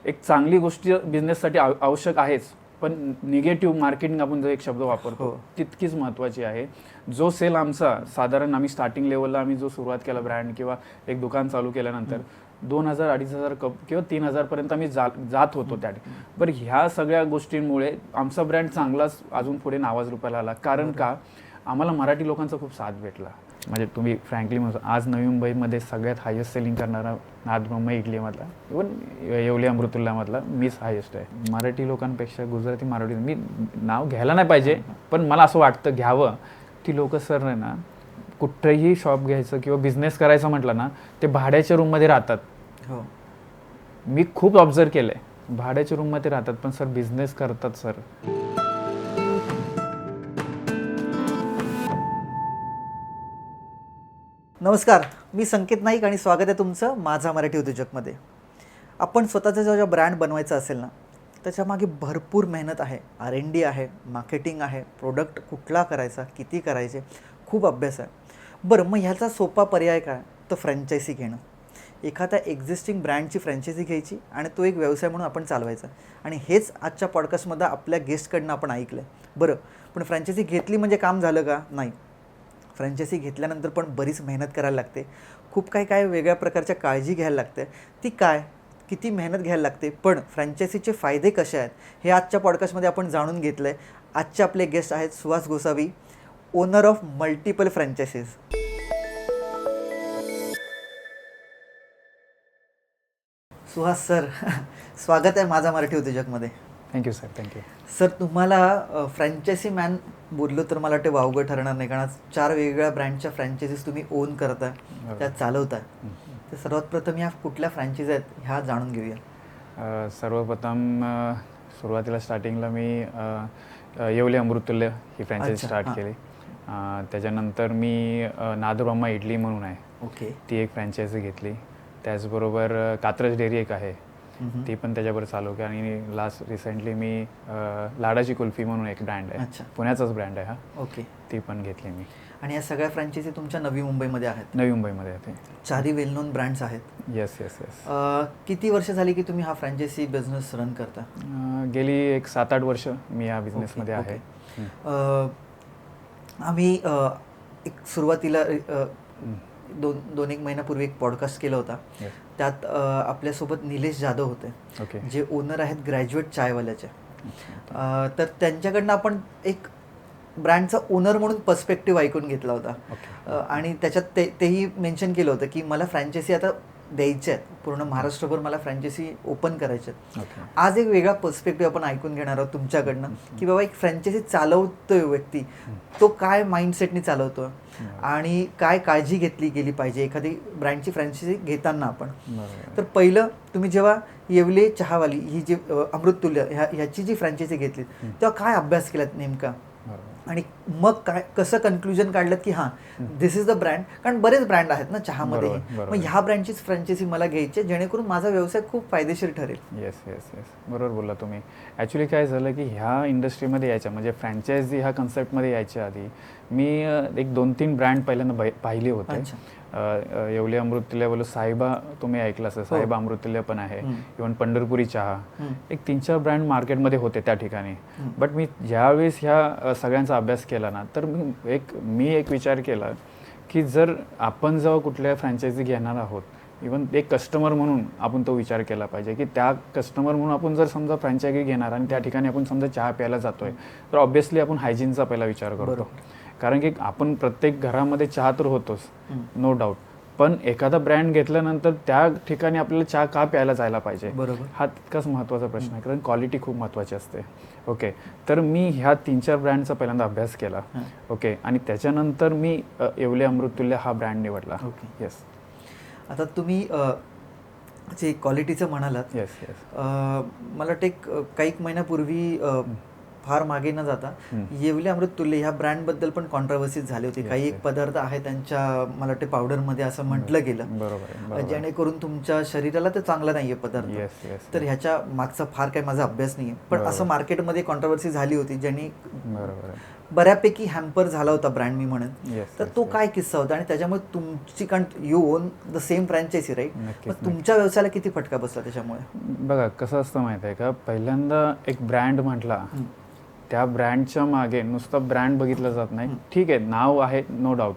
एक चांगली गोष्ट बिझनेससाठी आवश्यक आहेच, पण निगेटिव्ह मार्केटिंग आपण जो एक शब्द वापरतो तितकीच महत्त्वाची आहे. जो सेल आमचा साधारण आम्ही स्टार्टिंग लेवलला आम्ही जो सुरुवात केला ब्रँड किंवा एक दुकान चालू केल्यानंतर 2,000-2,500 कप किंवा 3,000पर्यंत आम्ही जात होतो त्या. बरं, ह्या सगळ्या गोष्टींमुळे आमचा ब्रँड चांगलाच अजून पुढे नावाज रुपायला आला. कारण का, आम्हाला मराठी लोकांचा खूप साथ भेटला. म्हणजे तुम्ही फ्रँकली म्हणतो, आज नवी मुंबईमध्ये सगळ्यात हायेस्ट सेलिंग करणारा नादब्रह्म इडलीमधला, इवन येवले अमृतुल्लामधला मीच हायेस्ट आहे. मराठी लोकांपेक्षा गुजराती मराठी, मी नाव घ्यायला नाही पाहिजे पण मला असं वाटतं घ्यावं. ती लोक सर आहे ना, कुठंही शॉप घ्यायचं किंवा बिझनेस करायचं म्हटलं ना, ते भाड्याच्या रूममध्ये राहतात. हो, मी खूप ऑब्झर्व केलं आहे, भाड्याच्या रूममध्ये राहतात पण सर बिझनेस करतात सर. नमस्कार, मी संकेत नाईक आणि स्वागत आहे तुमचं माझा मराठी उद्योजकमध्ये. आपण स्वतःचा जेव्हा ब्रँड बनवायचा असेल ना, त्याच्यामागे भरपूर मेहनत आहे. R&D आहे, मार्केटिंग आहे, प्रोडक्ट कुठला करायचा, किती करायचे, खूप अभ्यास आहे. बरं, मग ह्याचा सोपा पर्याय काय, तर फ्रँचायझी घेणं. एखाद्या एक्झिस्टिंग ब्रँडची फ्रँचायझी घ्यायची आणि तो एक व्यवसाय म्हणून आपण चालवायचा. आणि हेच आजच्या पॉडकास्टमध्ये आपल्या गेस्टकडनं आपण ऐकलं आहे. बरं, पण फ्रँचायझी घेतली म्हणजे काम झालं का? नाही. फ्रँचायझी घेतल्यानंतर पण बरीच मेहनत करायला लागते. खूप काय वेगळ्या प्रकारच्या काळजी घ्यायला लागते. ती काय, किती मेहनत घ्यायला लागते, पण फ्रँचायझीचे फायदे कसे आहेत हे आजच्या पॉडकास्टमध्ये आपण जाणून घेतलं आहे. आजचे आपले गेस्ट आहेत Suhas Gosavi, owner of multiple franchises. Suhas sir, स्वागत आहे माझा मराठी उद्योजकमध्ये. Thank you sir, thank you sir. तुम्हाला फ्रँचायझी मॅन बोललो तर मला वाटते वावगं ठरणार नाही, कारण 4 वेगवेगळ्या ब्रँडच्या फ्रँचायझीज तुम्ही ओन करताय, त्या चालवताय. तर सर्वात प्रथम ह्या कुठल्या फ्रँचायझी आहेत ह्या जाणून घेऊया. सर्वप्रथम सुरुवातीला स्टार्टिंगला मी येवले अमृतुल्य ही फ्रँचायझी स्टार्ट केली. त्याच्यानंतर मी नादब्रह्म इडली म्हणून आहे, ओके, ती एक फ्रँचायझी घेतली. त्याचबरोबर कात्रज डेअरी एक आहे, ती पण त्याच्याबरोबर चालू केली. आणि लास्ट रिसेंटली मी लाडाची कुल्फी म्हणून एक ब्रँड आहे, पुण्याचाच ब्रँड आहे हा, ओके, ती पण घेतली मी. आणि या सगळ्या फ्रँचायझी तुमच्या नवी मुंबईमध्ये आहेत? नवी मुंबईमध्ये आहे ते. 4ही वेल नोन ब्रँड्स आहेत. Yes yes yes. किती वर्ष झाली की तुम्ही हा फ्रँचायझी बिझनेस रन करता? गेली एक 7-8 वर्ष मी या बिझनेसमध्ये आहे. आम्ही एक सुरुवातीला 2-1 महिन्यापूर्वी एक पॉडकास्ट केला होता. त्यात आपल्यासोबत निलेश जाधव होते, जे ओनर आहेत ग्रॅज्युएट चायवाल्याचे. तर त्यांच्याकडनं आपण एक ब्रँडचा ओनर म्हणून पर्स्पेक्टिव्ह ऐकून घेतला होता. आणि त्याच्यात तेही मेन्शन केलं होतं की मला फ्रँचायझी आता द्यायच्या आहेत, पूर्ण महाराष्ट्रभर मला फ्रँचायझी ओपन करायच्या आहेत. आज एक वेगळा पर्स्पेक्टिव्ह आपण ऐकून घेणार आहोत तुमच्याकडनं, की बाबा एक फ्रँचायझी चालवतोय व्यक्ती, तो काय माइंडसेटनी चालवतो आणि काय काळजी घेतली गेली पाहिजे एखादी ब्रँडची फ्रँचायझी घेताना आपण. तर पहिलं, तुम्ही जेव्हा येवले चहावाली ही जी अमृततुल्य ह्याची जी फ्रँचायझी घेतली तेव्हा काय अभ्यास केलात नेमका, आणि मग काय कसं कन्क्लुजन काढलं की हां दिस इज द ब्रँड? कारण बरेच ब्रँड आहेत ना चहामध्ये, मग ह्या ब्रँडचीच फ्रँचायझी मला घ्यायची जेणेकरून माझा व्यवसाय खूप फायदेशीर ठरेल. येस येस येस, बरोबर बोलला तुम्ही. ॲक्च्युली काय झालं की ह्या इंडस्ट्रीमध्ये यायच्या, म्हणजे फ्रँचायझी ह्या कन्सेप्टमध्ये यायच्या आधी मी एक 2-3 ब्रँड पहिल्यांदा पाहिले होते. येवले अमृतुल्य बोलू, साहेबा तुम्ही ऐकलं असेल, साहेबा अमृतुल्य पण आहे, इव्हन पंढरपुरी चहा, एक 3-4 ब्रँड मार्केटमध्ये होते त्या ठिकाणी. बट मी ज्यावेळेस ह्या सगळ्यांचा अभ्यास केला ना, तर मी एक विचार केला की जर आपण जेव्हा कुठल्या फ्रँचायझी घेणार आहोत, इवन एक कस्टमर म्हणून आपण तो विचार केला पाहिजे की त्या कस्टमर म्हणून आपण जर समजा फ्रँचायझी घेणार आणि त्या ठिकाणी आपण समजा चहा प्यायला जातोय, तर ऑब्व्हियसली आपण हायजीनचा पहिला विचार करतो. कारण की आपण प्रत्येक घरामध्ये चहा तर होतोच, नो डाऊट, पण एखादा ब्रँड घेतल्यानंतर त्या ठिकाणी आपल्याला चहा का प्यायला जायला पाहिजे, हा तितकाच महत्त्वाचा प्रश्न आहे. कारण क्वालिटी खूप महत्त्वाची असते. ओके, तर मी ह्या 3-4 ब्रँडचा पहिल्यांदा अभ्यास केला. ओके, आणि त्याच्यानंतर मी येवले अमृततुल्य हा ब्रँड निवडला. येस. आता तुम्ही जे क्वालिटीचं म्हणालात, येस येस, मला वाटतं काही महिन्यापूर्वी फार मागे न जाता येवले अमृततुल्य ह्या ब्रँडबद्दल पण कॉन्ट्रोवर्सीज झाली होती. काही एक पदार्थ आहे त्यांच्या, मला वाटते पावडरमध्ये असं म्हटलं गेलं, बरोबर, जेणेकरून तुमच्या शरीराला ते चांगला नाहीये पदार्थ. तर ह्याच्या मागचा फार काही माझा अभ्यास नाहीये, पण असं मार्केटमध्ये कॉन्ट्रोवर्सी झाली होती, ज्यांनी बऱ्यापैकी हॅम्पर झाला होता ब्रँड मी म्हणेन. Yes, तर yes, तो yes. काय किस्सा होता आणि त्याच्यामुळे तुमची, कारण you own the same franchise right, नक्कीच, मग तुमच्या व्यवसायाला किती फटका बसला त्याच्यामुळे? बघा कसं असतं माहिती आहे का, पहिल्यांदा एक ब्रँड म्हटला, त्या ब्रँडच्या मागे नुसतं ब्रँड बघितलं जात नाही. ठीक आहे, नाव आहे नो डाऊट,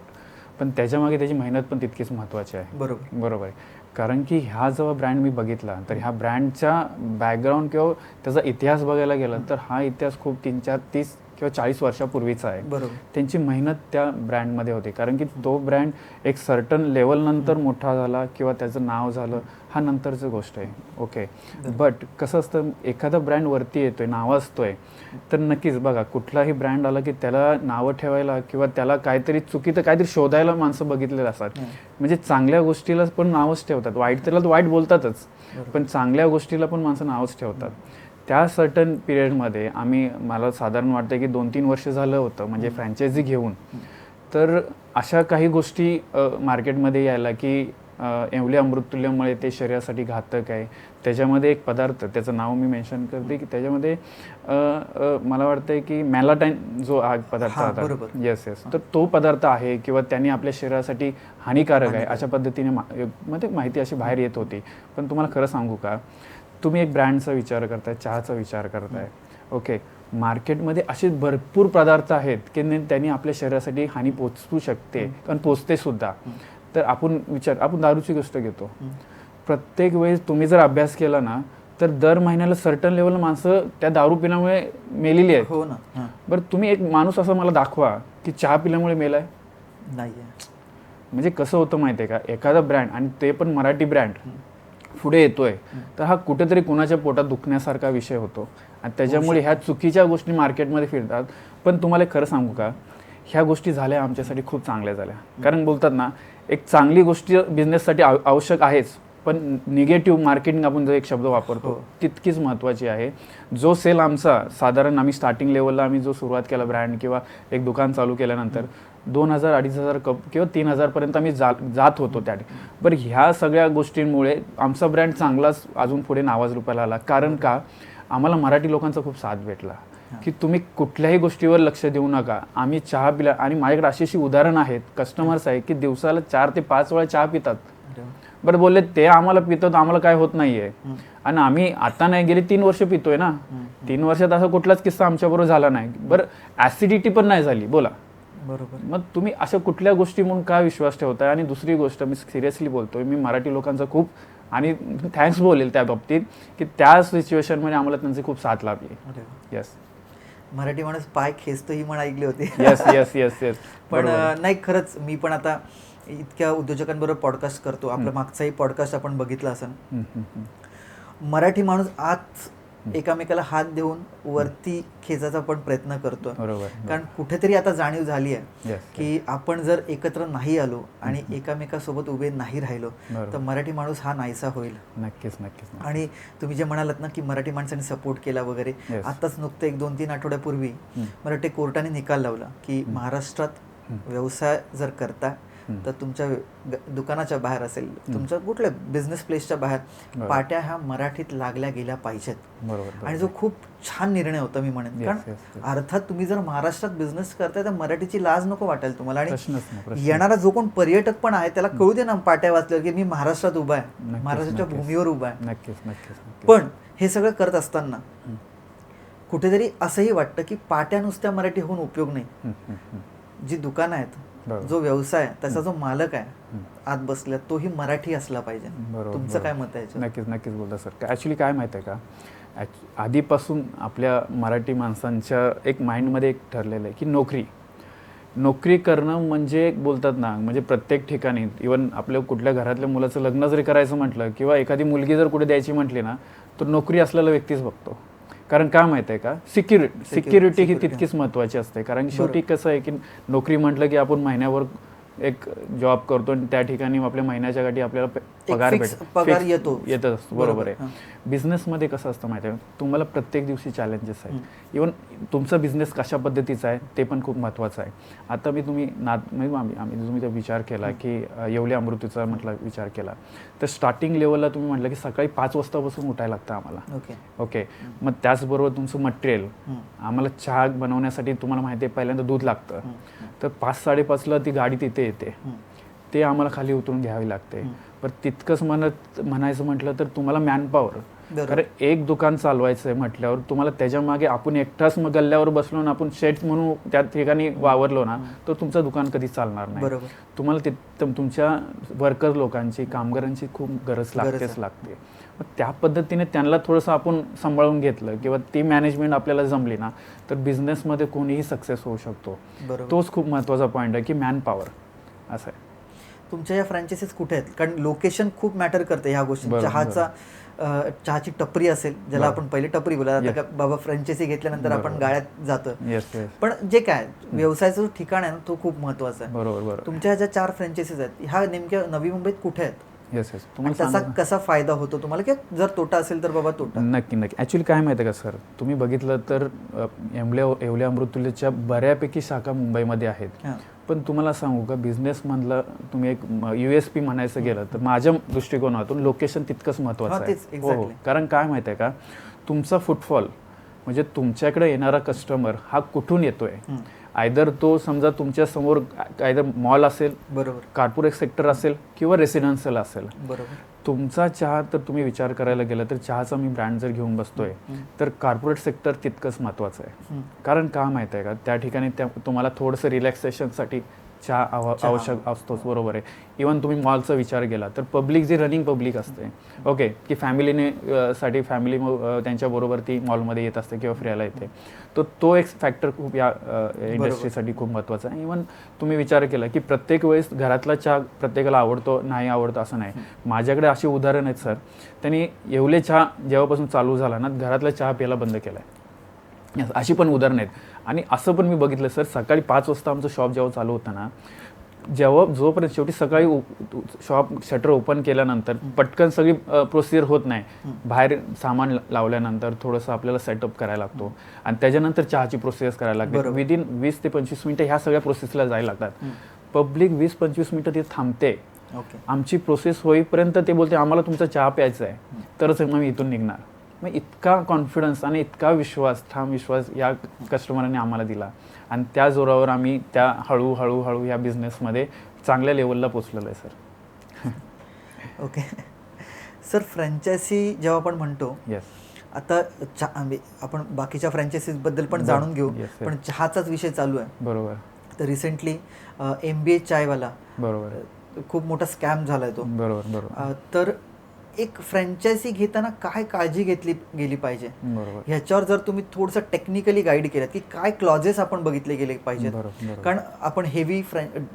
पण त्याच्यामागे त्याची मेहनत पण तितकीच महत्त्वाची आहे. बरोबर आहे. कारण की ह्या जेव्हा ब्रँड मी बघितला तर ह्या ब्रँडच्या बॅकग्राऊंड किंवा त्याचा इतिहास बघायला गेला तर हा इतिहास खूप 30 किंवा 40 वर्षापूर्वीचा आहे. बरोबर. त्यांची मेहनत त्या ब्रँडमध्ये होती, कारण की तो ब्रँड एक सर्टन लेवलनंतर मोठा झाला किंवा त्याचं नाव झालं, हा नंतरची गोष्ट आहे. ओके, बट कसं असतं, एखादा ब्रँड वरती येतोय, नावं असतोय, तर नक्कीच बघा कुठलाही ब्रँड आला की त्याला नावं ठेवायला किंवा त्याला काहीतरी चुकीचं काहीतरी शोधायला माणसं बघितलेलं असतात. म्हणजे चांगल्या गोष्टीला पण नावच ठेवतात, वाईट त्याला वाईट बोलतातच, पण चांगल्या गोष्टीला पण माणसं नावच ठेवतात. त्या सर्टन पिरियडमध्ये मला साधारण वाटतं की 2-3 वर्ष झालं होतं म्हणजे फ्रँचायझी घेऊन, तर अशा काही गोष्टी मार्केटमध्ये यायला की एवढे अमृततुल्यमुळे ते शरीरासाठी घातक आहे. त्याच्यामध्ये एक पदार्थ, त्याचं नाव मी मेन्शन करते, की त्याच्यामध्ये मला वाटतं की मॅलाटाईन जो हा पदार्थ होता, येस, तर तो पदार्थ आहे किंवा त्यांनी आपल्या शरीरासाठी हानिकारक आहे अशा पद्धतीने मध्ये माहिती अशी बाहेर येत होती. पण तुम्हाला खरं सांगू का, तुम्ही एक ब्रँडचा विचार करताय, चहाचा विचार करताय, ओके, मार्केटमध्ये असे भरपूर पदार्थ आहेत की त्यांनी आपल्या शरीरासाठी हानी पोचवू शकते आणि पोचते सुद्धा. तर आपण दारूची गोष्ट घेतो, प्रत्येक वेळेस तुम्ही जर अभ्यास केला ना तर दर महिन्याला सर्टन लेवलला माणसं त्या दारू पिल्यामुळे मेलेली आहेत. हो ना. बरं, तुम्ही एक माणूस असा मला दाखवा की चहा पिल्यामुळे मेलाय? नाही. म्हणजे कसं होतं माहिती आहे का, एखादा ब्रँड, आणि ते पण मराठी ब्रँड पुढे येतोय तर हा कुठेतरी कुणाच्या पोटात दुखण्यासारखा विषय होतो आणि त्याच्यामुळे ह्या चुकीच्या गोष्टी मार्केटमध्ये फिरतात. पण तुम्हाला खरं सांगू का, ह्या गोष्टी झाल्या आमच्यासाठी खूप चांगल्या झाल्या. कारण बोलतात ना, एक चांगली गोष्ट बिझनेससाठी आवश्यक आहेच, पण निगेटिव्ह मार्केटिंग आपण जो एक शब्द वापरतो तितकीच महत्त्वाची आहे. जो सेल आमचा साधारण आम्ही स्टार्टिंग लेवलला जो सुरुवात केला ब्रँड किंवा एक दुकान चालू केल्यानंतर 2,000-2,500 कप किंवा 3,000 आम्ही जात होतो त्या. बरं, ह्या सगळ्या गोष्टींमुळे आमचा ब्रँड चांगलाच अजून पुढे नावाज रुपायला आला. कारण का, आम्हाला मराठी लोकांचा खूप साथ भेटला की तुम्ही कुठल्याही गोष्टीवर लक्ष देऊ नका, आम्ही चहा पिला. आणि माझ्याकडे अशी उदाहरणं आहेत, कस्टमर्स आहेत की दिवसाला 4 ते 5 वेळा चहा पितात. बरं, बोलले ते आम्हाला पितात, आम्हाला काय होत नाहीये, आणि आम्ही आता नाही, गेली 3 वर्ष पितोय ना. 3 वर्षात असा कुठलाच किस्सा आमच्याबरोबर झाला नाही. बरं, ॲसिडिटी पण नाही झाली. बोला. बरोबर. मग तुम्ही अशा कुठल्या गोष्टी म्हणून का विश्वास ठेवताय? आणि दुसरी गोष्ट, मी सिरियसली बोलतोय, मी मराठी लोकांचा खूप आणि थँक्स बोलेल त्या बाबतीत की त्या सिच्युएशनमध्ये आम्हाला त्यांची खूप साथ लाभली. येस, मराठी माणूस पाय खेचतो ही म्हण ऐकली होती. Yes yes yes yes. पण नाही, खरंच मी पण आता इतक्या उद्योजकांबरोबर पॉडकास्ट करतो. आपला मागचाही पॉडकास्ट आपण बघितला असेल. मराठी माणूस आज एकामेकाला हात देऊन वरती खेचायचा पण प्रयत्न करतो. कारण कुठेतरी आता जाणीव झाली आहे की आपण जर एकत्र नाही आलो आणि एकामेकासोबत उभे नाही राहिलो तर मराठी माणूस हा नाहीसा होईल. नक्कीच नक्कीच. आणि तुम्ही जे म्हणालात ना की मराठी माणसांनी सपोर्ट केला वगैरे, आताच नुकतं 1-2-3 आठवड्यापूर्वी मराठी कोर्टाने निकाल लावला की महाराष्ट्रात व्यवसाय जर करता तर तुमच्या दुकानाच्या बाहेर असेल, तुमच्या कुठल्या बिझनेस प्लेसच्या बाहेर पाट्या ह्या मराठीत लागल्या गेल्या पाहिजेत. आणि जो खूप छान निर्णय होता मी म्हणेन. कारण अर्थात तुम्ही जर महाराष्ट्रात बिझनेस करताय तर मराठीची लाज नको वाटेल तुम्हाला. आणि येणारा जो कोण पर्यटक पण आहे त्याला कळू दे ना पाट्या वाचल्यावर की मी महाराष्ट्रात उभा आहे, महाराष्ट्राच्या भूमीवर उभा आहे. नक्कीच नक्कीच. पण हे सगळं करत असताना कुठेतरी असंही वाटतं की पाट्या नुसत्या मराठी होऊन उपयोग नाही. जी दुकानं आहेत, जो व्यवसाय त्याचा जो मालक आहे आत बसल्या, तोही मराठी असला पाहिजे. तुमचं काय मत आहे? नक्कीच नक्कीच बोलता सर. ॲक्च्युली काय माहिती आहे का, आधीपासून आपल्या मराठी माणसांच्या एक माइंडमध्ये एक ठरलेलं आहे की नोकरी करणं म्हणजे एक बोलतात ना, म्हणजे प्रत्येक ठिकाणी, इवन आपल्या कुठल्या घरातल्या मुलाचं लग्न जरी करायचं म्हटलं किंवा एखादी मुलगी जर कुठे द्यायची म्हटली ना, तर नोकरी असलेला व्यक्तीच बघतो. कारण काय माहिती आहे का, सिक्युरिटी ही तितकीच महत्त्वाची असते. कारण शेवटी कसं आहे की नोकरी म्हटलं की आपण महिन्यावर एक जॉब करतो आणि त्या ठिकाणी आपल्या महिन्याच्या गाठी आपल्याला पगार पगार येत असतो. बरोबर आहे. बिझनेसमध्ये कसं असतं माहिती आहे, तुम्हाला प्रत्येक दिवशी चॅलेंजेस आहेत. इवन तुमचा बिझनेस कशा पद्धतीचा आहे ते पण खूप महत्त्वाचं आहे. आता तुम्ही तुम्ही विचार केला की येवले अमृतीचा म्हटलं विचार केला तर स्टार्टिंग लेवलला तुम्ही म्हटलं की सकाळी 5 वाजतापासून उठायला लागतं आम्हाला. ओके. मग त्याचबरोबर तुमचं मटेरियल, आम्हाला चहा बनवण्यासाठी तुम्हाला माहिती आहे पहिल्यांदा दूध लागतं. तर 5-5:30ला ती गाडी तिथे येते, ते आम्हाला खाली उतरून घ्यावी लागते. पण तितकंच म्हणायचं म्हटलं तर तुम्हाला मॅनपॉवर, कारण एक दुकान चालवायचं आहे म्हटल्यावर तुम्हाला त्याच्या मागे आपण एकटाच मग गल्ल्यावर बसलो ना आपण शेट म्हणून त्या ठिकाणी वावरलो ना तर तुमचं दुकान कधी चालणार नाही. तुम्हाला तुमच्या वर्कर लोकांची, कामगारांची खूप गरज लागते. मग त्या पद्धतीने त्यांना थोडंसं आपण सांभाळून घेतलं किंवा ती मॅनेजमेंट आपल्याला जमली ना तर बिझनेसमध्ये कोणीही सक्सेस होऊ शकतो. तोच खूप महत्त्वाचा पॉईंट आहे की मॅनपॉवर असं आहे. तुमच्या या फ्रँचायसीज कुठे आहेत? कारण लोकेशन खूप मॅटर करते ह्या गोष्टी. चहाची टपरी असेल, ज्याला आपण पहिले टपरी बोला, आता बाबा फ्रँचायसी घेतल्यानंतर आपण गाळ्यात जातो, पण जे काय व्यवसायाचं ठिकाण आहे ना तो खूप महत्वाचा आहे. बरोबर. तुमच्या ज्या 4 फ्रँचायसीज आहेत ह्या नेमक्या नवी मुंबईत कुठे आहेत? त्याचा कसा फायदा होतो तुम्हाला, की जर तोटा असेल तर बाबा तोटा? नक्की. ऍक्च्युली काय माहिती आहे का सर, तुम्ही बघितलं तर येवले अमृततुल्यच्या बऱ्यापैकी शाखा मुंबईमध्ये आहेत. पण तुम्हाला सांगू का, बिझनेस मधलं तुम्ही एक USP म्हणायचं गेलं तर माझ्या दृष्टिकोनातून लोकेशन तितकंच महत्त्वाचं आहे. हो, कारण काय माहिती आहे का, तुमचा फुटफॉल म्हणजे तुमच्याकडे येणारा कस्टमर हा कुठून येतोय, आयदर तो समजा तुमच्या समोर आयदर मॉल असेल, बरोबर, कॉर्पोरेट सेक्टर असेल किंवा रेसिडेन्शियल असेल. बरोबर. तुमचा चहा तर तुम्ही विचार करायला गेला तर चहाचा मी ब्रँड जर घेऊन बसतोय तर कॉर्पोरेट सेक्टर तितकंच महत्त्वाचं आहे. कारण का माहिती आहे का, त्या ठिकाणी तुम्हाला थोडंसं रिलॅक्सेशनसाठी चहा आवश्यक असतोच. बरोबर आहे. इवन तुम्ही मॉलचा विचार केला तर पब्लिक जी रनिंग पब्लिक असते, ओके, की फॅमिली त्यांच्याबरोबर ती मॉलमध्ये येत असते किंवा फिरायला येते, तो एक फॅक्टर खूप या इंडस्ट्रीसाठी खूप महत्त्वाचा आहे. इवन तुम्ही विचार केला की प्रत्येक वेळेस घरातला चहा प्रत्येकाला आवडतो नाही आवडतो असं नाही. माझ्याकडे अशी उदाहरण आहेत सर, त्यांनी येवले चहा जेव्हापासून चालू झाला ना घरातला चहा प्यायला बंद केला आहे, अशी पण उदाहरणं आहेत. आणि असं पण मी बघितलं सर, सकाळी 5 वाजता आमचं शॉप जेव्हा चालू होतं ना, जोपर्यंत शेवटी सकाळी शॉप शटर ओपन केल्यानंतर पटकन सगळी प्रोसिजर होत नाही. बाहेर सामान लावल्यानंतर थोडंसं आपल्याला सेटअप करायला लागतो आणि त्याच्यानंतर चहाची प्रोसेस करायला लागते. विदिन 20 ते 25 मिनिटं ह्या सगळ्या प्रोसेसला जायला लागतात. पब्लिक 20-25 मिनिटं ती थांबते. आमची प्रोसेस होईपर्यंत ते बोलते आम्हाला तुमचा चहा प्यायचा आहे, तरच मग इथून निघणार. मग इतका कॉन्फिडन्स आणि इतका ठाम विश्वास या कस्टमरांनी आम्हाला दिला आणि त्या जोरावर आम्ही त्या हळूहळू या बिझनेसमध्ये चांगल्या लेवलला पोचलेलो आहे सर. ओके सर, फ्रँचायसी जेव्हा आपण म्हणतो, आता आपण बाकीच्या फ्रँचायसीबद्दल पण जाणून घेऊ, पण चहाचाच विषय चालू आहे. बरोबर. तर रिसेंटली MBA चायवाला, बरोबर, खूप मोठा स्कॅम झालाय तो. बरोबर. तर एक फ्रँचायसी घेताना काय काळजी घेतली गेली पाहिजे, बरोबर, ह्याच्यावर जर तुम्ही थोडंसं टेक्निकली गाईड केलं की काय क्लॉजेस आपण बघितले गेले पाहिजेत. कारण आपण हेवी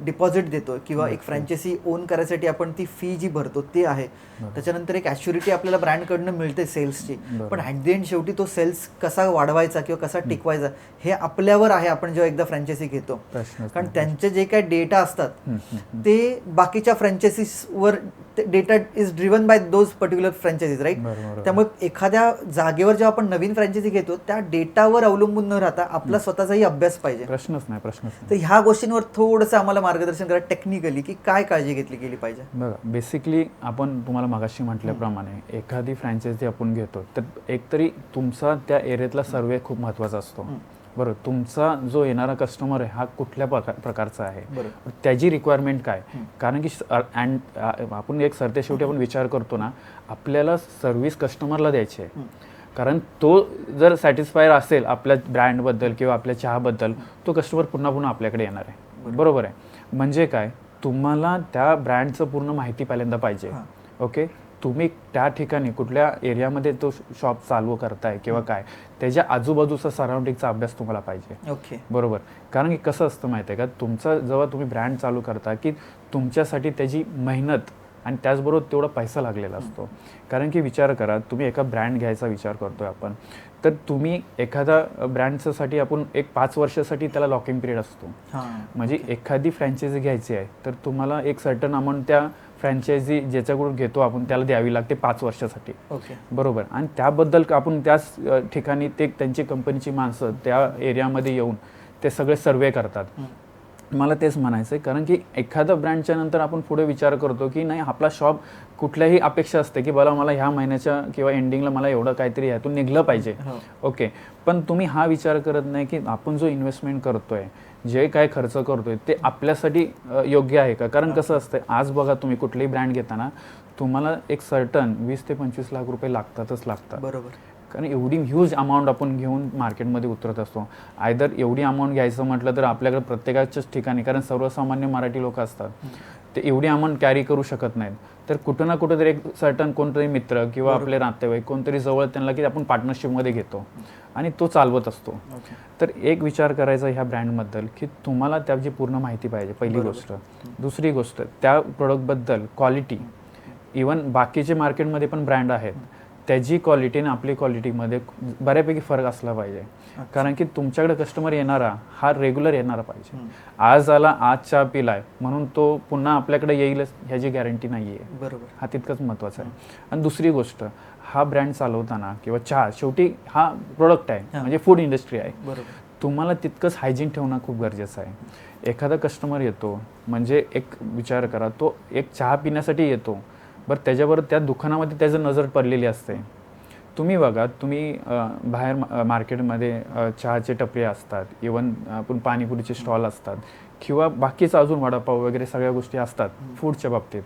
डिपॉझिट देतो किंवा एक फ्रँचायसी ओन करायसाठी आपण ती फी जी भरतो ते आहे, त्याच्यानंतर एक ॲश्युरिटी आपल्याला ब्रँडकडनं मिळते सेल्सची, पण ॲट द एंड शेवटी तो सेल्स कसा वाढवायचा किंवा कसा टिकवायचा हे आपल्यावर आहे आपण जेव्हा एकदा फ्रँचायसी घेतो. कारण त्यांचे जे काही डेटा असतात ते बाकीच्या फ्रँचायसीवर data is driven by those particular franchises, right. त्यामुळे एखाद्या जागेवर जेव्हा आपण नवीन फ्रँचायझी घेतो त्या डेटावर अवलंबून न राहता आपला स्वतःचाही अभ्यास पाहिजे. प्रश्नच नाही. तर ह्या गोष्टींवर थोडंसं आम्हाला मार्गदर्शन करा टेक्निकली, की काय काळजी घेतली गेली पाहिजे. बघा, बेसिकली आपण तुम्हाला मगाशी म्हटल्याप्रमाणे एखादी फ्रँचायझी आपण घेतो तर एकतरी तुमचा त्या एरियातला सर्वे खूप महत्त्वाचा असतो. बरोबर. तुमचा जो येणारा कस्टमर आहे हा कुठल्या प्रकारचा आहे, त्याची रिक्वायरमेंट काय. कारण की आपण एक सरते शेवटी आपण विचार करतो ना, आपल्याला सर्व्हिस कस्टमरला द्यायची आहे. कारण तो जर सॅटिस्फायर असेल आपल्या ब्रँडबद्दल किंवा आपल्या चहाबद्दल, तो कस्टमर पुन्हा पुन्हा आपल्याकडे येणार आहे. बरोबर आहे. म्हणजे काय, तुम्हाला त्या ब्रँडचं पूर्ण माहिती पहिल्यांदा पाहिजे. ओके, तुम्ही त्या ठिकाणी कुठल्या एरियामध्ये तो शॉप चालू करताय किंवा काय, त्याच्या आजूबाजूचा सराउंडिंगचा अभ्यास तुम्हाला पाहिजे. ओके, बरोबर. कारण की कसं असतं माहिती आहे का, तुमचा जेव्हा तुम्ही ब्रँड चालू करता की तुमच्यासाठी त्याची मेहनत आणि त्याचबरोबर तेवढा पैसा लागलेला असतो. कारण की विचार करा, तुम्ही एका ब्रँड घ्यायचा विचार करतोय आपण, तर तुम्ही एखादा ब्रँडसाठी आपण एक 5 वर्षासाठी त्याला लॉकिंग पिरियड असतो. म्हणजे एखादी फ्रँचायझी घ्यायची आहे तर तुम्हाला एक सर्टन अमाऊंट त्या फ्रँचायझी ज्याच्याकडून घेतो आपण त्याला द्यावी लागते 5 वर्षासाठी. बरोबर. आणि त्याबद्दल आपण त्याच ठिकाणी ते त्यांची कंपनीची माणसं त्या एरियामध्ये येऊन ते सगळे सर्वे करतात. मला तेच म्हणायचं आहे, कारण की एखादा ब्रँडच्या नंतर आपण पुढे विचार करतो की नाही, आपला शॉप कुठल्याही अपेक्षा असते की मला ह्या महिन्याच्या किंवा एंडिंगला मला एवढं काहीतरी यातून निघलं पाहिजे. ओके, पण तुम्ही हा विचार करत नाही की आपण जो इन्व्हेस्टमेंट करतोय, जे काय खर्च करतोय ते आपल्यासाठी योग्य आहे का. कारण कसं असतं, आज बघा तुम्ही कुठलेही ब्रँड घेताना तुम्हाला एक सर्टन 20 ते 25 लाख रुपये लागतात. बरोबर. कारण एवढी ह्यूज अमाऊंट आपण घेऊन मार्केटमध्ये उतरत असतो. आयदर एवढी अमाऊंट घ्यायचं म्हटलं तर आपल्याकडे प्रत्येकाच्याच ठिकाणी, कारण सर्वसामान्य मराठी लोक असतात, ते एवढी अमाऊंट कॅरी करू शकत नाहीत. तर कुठं ना कुठं तरी एक सर्टन कोणतरी मित्र किंवा आपले नातेवाईक कोणतरी जवळ त्यांना की आपण पार्टनरशिपमध्ये घेतो आणि तो चालवत असतो. तर एक विचार करायचा ह्या ब्रँडबद्दल की तुम्हाला त्याची पूर्ण माहिती पाहिजे, पहिली गोष्ट. दुसरी गोष्ट, त्या प्रोडक्टबद्दल क्वालिटी. इवन बाकीचे मार्केटमध्ये पण ब्रँड आहेत, त्याची क्वालिटी आणि आपली क्वालिटीमध्ये बऱ्यापैकी फरक असला पाहिजे. कारण की तुमच्याकडे कस्टमर येणारा हा रेग्युलर येणारा पाहिजे. आज आला, आज चहा पिलाय म्हणून तो पुन्हा आपल्याकडे येईलच ह्याची गॅरंटी नाही आहे. बरोबर. हा तितकंच महत्त्वाचा आहे. आणि दुसरी गोष्ट, हा ब्रँड चालवताना किंवा चहा शेवटी हा प्रोडक्ट आहे, म्हणजे फूड इंडस्ट्री आहे. बरोबर. तुम्हाला तितकंच हायजीन ठेवणं खूप गरजेचं आहे. एखादा कस्टमर येतो म्हणजे एक विचार करा, तो एक चहा पिण्यासाठी येतो, बरं त्याच्याबरोबर त्या दुकानामध्ये त्याचं नजर पडलेली असते. तुम्ही बघा, तुम्ही बाहेर मार्केटमध्ये चहाचे टपरे असतात, इवन आपण पाणीपुरीचे स्टॉल असतात किंवा बाकीचं अजून वडापाव वगैरे सगळ्या गोष्टी असतात फूडच्या बाबतीत.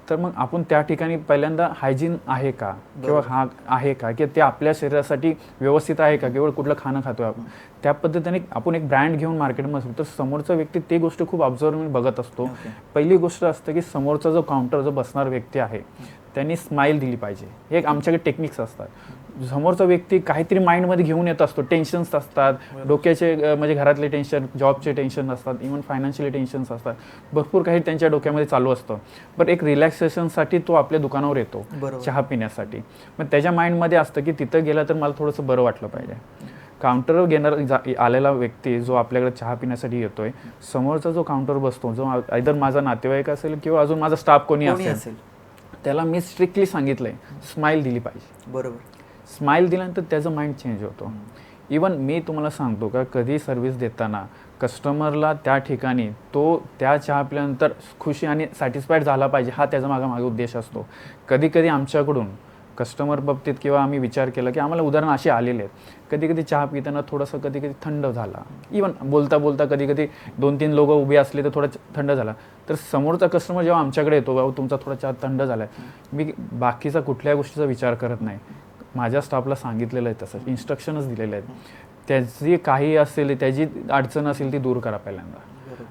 तर मग आपण त्या ठिकाणी पहिल्यांदा हायजीन आहे का किंवा हा आहे का की ते आपल्या शरीरासाठी व्यवस्थित आहे का, केवळ कुठलं खाणं खातोय आपण, त्या पद्धतीने आपण एक ब्रँड घेऊन मार्केटमध्ये असतो तर समोरचा व्यक्ती ते गोष्ट खूप ऑब्झर्वमेंट बघत असतो. पहिली गोष्ट असते की समोरचा जो काउंटर जो बसणार व्यक्ती आहे त्यांनी स्माईल दिली पाहिजे. हे एक आमच्याकडे टेक्निक्स असतात. समोरचा व्यक्ती काहीतरी माइंडमध्ये घेऊन येत असतो, टेन्शन्स असतात, डोक्याचे म्हणजे घरातले टेन्शन, जॉबचे टेन्शन असतात, इव्हन फायनान्शियली टेन्शन्स असतात, भरपूर काही त्यांच्या डोक्यामध्ये चालू असतं. पण एक रिलॅक्सेशनसाठी तो आपल्या दुकानावर येतो चहा पिण्यासाठी. मग त्याच्या माइंडमध्ये असतं की तिथं गेलं तर मला थोडंसं बरं वाटलं पाहिजे. काउंटरवर घेणार आलेला व्यक्ती जो आपल्याकडे चहा पिण्यासाठी येतोय, समोरचा जो काउंटर बसतो, जो आयदर माझा नातेवाईक असेल किंवा अजून माझा स्टाफ कोणी असेल, त्याला मी स्ट्रिक्टली सांगितलंय स्माईल दिली पाहिजे. बरोबर. स्माईल दिल्यानंतर त्याचं माइंड चेंज होतो. इवन मी तुम्हाला सांगतो का, कधी सर्व्हिस देताना कस्टमरला त्या ठिकाणी तो त्या चहा पिल्यानंतर खुशी आणि सॅटिस्फाईड झाला पाहिजे, हा त्याचा मागे उद्देश असतो. कधी कधी आमच्याकडून कस्टमर बाबतीत किंवा आम्ही विचार केला की आम्हाला उदाहरण असे आलेले आहेत, कधी कधी चहा पिताना थोडंसं कधी कधी थंड झाला, इवन बोलता बोलता कधी कधी 2-3 लोक उभे असले तर थोडा थंड झाला, तर समोरचा कस्टमर जेव्हा आमच्याकडे येतो, बाबा तुमचा थोडा चहा थंड झाला आहे, मी बाकीचा कुठल्याही गोष्टीचा विचार करत नाही. माझ्या स्टाफला सांगितलेलं आहे, तसं इन्स्ट्रक्शनच दिलेले आहेत, त्याची काही असेल त्याची अडचण असेल ती दूर करा पहिल्यांदा.